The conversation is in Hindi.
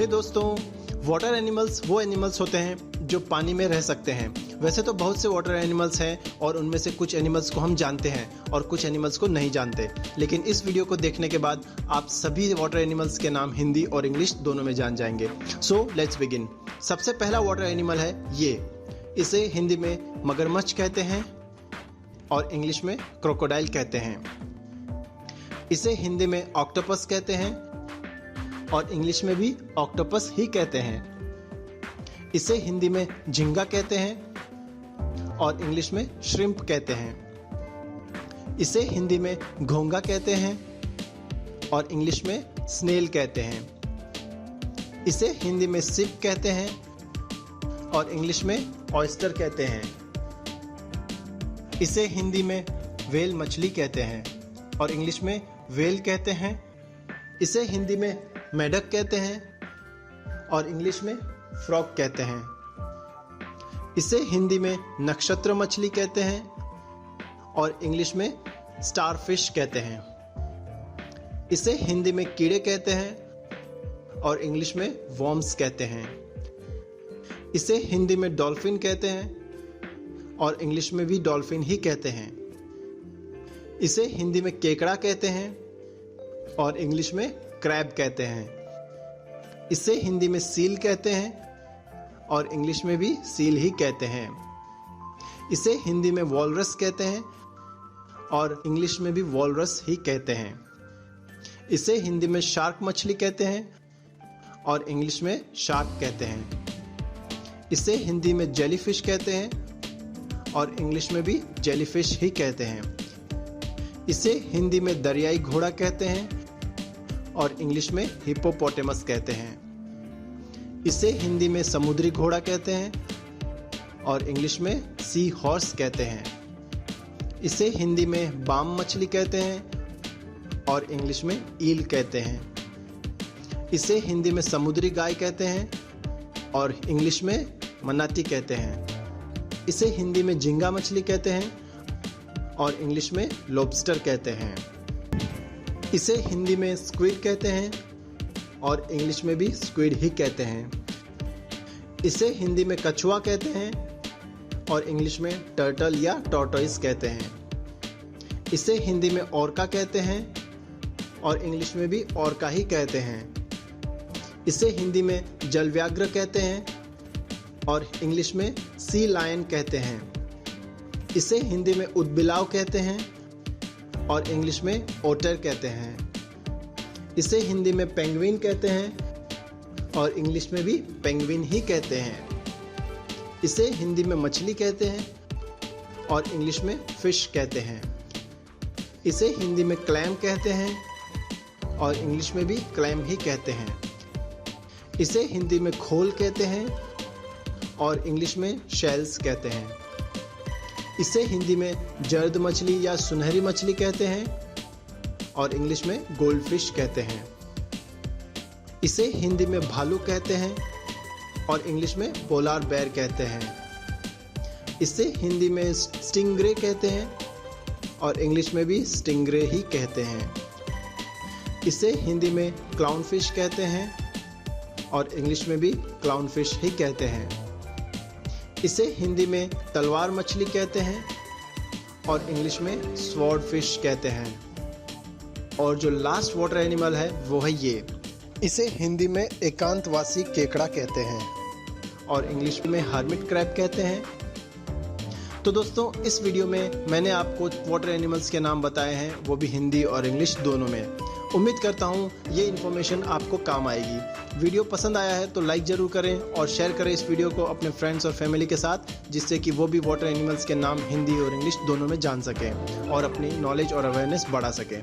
दोस्तों, वाटर एनिमल्स वो एनिमल्स होते हैं जो पानी में रह सकते हैं। वैसे तो बहुत से वाटर एनिमल्स हैं और उनमें से कुछ एनिमल्स को हम जानते हैं और कुछ एनिमल्स को नहीं जानते, लेकिन इस वीडियो को देखने के बाद आप सभी वाटर एनिमल्स के नाम हिंदी और इंग्लिश दोनों में जान जाएंगे। So let's begin. सबसे पहला वाटर एनिमल है ये। इसे हिंदी में मगरमच्छ कहते हैं और इंग्लिश में क्रोकोडाइल कहते हैं। इसे हिंदी में ऑक्टोपस कहते हैं और इंग्लिश में भी ऑक्टोपस ही कहते हैं। इसे हिंदी में झींगा कहते हैं और इंग्लिश में श्रिम्प कहते हैं। इसे हिंदी में घोंगा कहते हैं और इंग्लिश में स्नेल कहते हैं। इसे हिंदी में सिप कहते हैं और इंग्लिश में ऑयस्टर कहते हैं। इसे हिंदी में व्हेल मछली कहते हैं और इंग्लिश में व्हेल कहते हैं। इसे हिंदी में मेढक कहते हैं और इंग्लिश में फ्रॉग कहते हैं। इसे हिंदी में नक्षत्र मछली कहते हैं और इंग्लिश में स्टारफिश कहते हैं। इसे हिंदी में कीड़े कहते हैं और इंग्लिश में वॉर्म्स कहते हैं। इसे हिंदी में डॉल्फिन कहते हैं और इंग्लिश में भी डॉल्फिन ही कहते हैं। इसे हिंदी में केकड़ा कहते हैं और इंग्लिश में क्रैब कहते हैं। इसे हिंदी में सील कहते हैं और इंग्लिश में भी सील ही कहते हैं। इसे हिंदी में वॉलरस कहते हैं और इंग्लिश में भी वॉलरस ही कहते हैं। इसे हिंदी में शार्क मछली कहते हैं और इंग्लिश में शार्क कहते हैं। इसे हिंदी में जेलीफिश कहते हैं और इंग्लिश में भी जेलीफिश ही कहते हैं। इसे हिंदी में दरियाई घोड़ा कहते हैं और इंग्लिश में हिप्पोपोटेमस कहते हैं। इसे हिंदी में समुद्री घोड़ा कहते हैं और इंग्लिश में सी हॉर्स कहते हैं। इसे हिंदी में बाम मछली कहते हैं और इंग्लिश में ईल कहते हैं। इसे हिंदी में समुद्री गाय कहते हैं और इंग्लिश में मनाटी कहते हैं। इसे हिंदी में झींगा मछली कहते हैं और इंग्लिश में लॉबस्टर कहते हैं। इसे हिंदी में स्क्विड कहते हैं और इंग्लिश में भी स्क्विड ही कहते हैं। इसे हिंदी में कछुआ कहते हैं और इंग्लिश में टर्टल या टॉर्टोइस कहते हैं। इसे हिंदी में ओरका कहते हैं और इंग्लिश में भी ओरका ही कहते हैं। इसे हिंदी में जलव्याघ्र कहते हैं और इंग्लिश में सी लायन कहते हैं। इसे हिंदी में उदबिलाव कहते हैं और इंग्लिश में ओटर कहते हैं। इसे हिंदी में पेंगुइन कहते हैं और इंग्लिश में भी पेंगुइन ही कहते हैं। इसे हिंदी में मछली कहते हैं और इंग्लिश में फिश कहते हैं। इसे हिंदी में क्लैम कहते हैं और इंग्लिश में भी क्लैम ही कहते हैं। इसे हिंदी में खोल कहते हैं और इंग्लिश में शेल्स कहते हैं। इसे हिंदी में जर्द मछली या सुनहरी मछली कहते हैं और इंग्लिश में गोल्डफिश कहते हैं। इसे हिंदी में भालू कहते हैं और इंग्लिश में पोलार बेयर कहते हैं। इसे हिंदी में स्टिंगरे कहते हैं और इंग्लिश में भी स्टिंगरे ही कहते हैं। इसे हिंदी में क्लाउनफिश कहते हैं और इंग्लिश में भी क्लाउनफिश ही कहते हैं। इसे हिंदी में तलवार मछली कहते हैं और इंग्लिश में स्वॉर्ड फिश कहते हैं। और जो लास्ट वाटर एनिमल है वो है ये। इसे हिंदी में एकांतवासी केकड़ा कहते हैं और इंग्लिश में हर्मिट क्रैब कहते हैं। तो दोस्तों, इस वीडियो में मैंने आपको वाटर एनिमल्स के नाम बताए हैं, वो भी हिंदी और इंग्लिश दोनों में। उम्मीद करता हूँ ये इन्फॉर्मेशन आपको काम आएगी। वीडियो पसंद आया है तो लाइक ज़रूर करें और शेयर करें इस वीडियो को अपने फ्रेंड्स और फैमिली के साथ, जिससे कि वो भी वाटर एनिमल्स के नाम हिंदी और इंग्लिश दोनों में जान सकें और अपनी नॉलेज और अवेयरनेस बढ़ा सकें।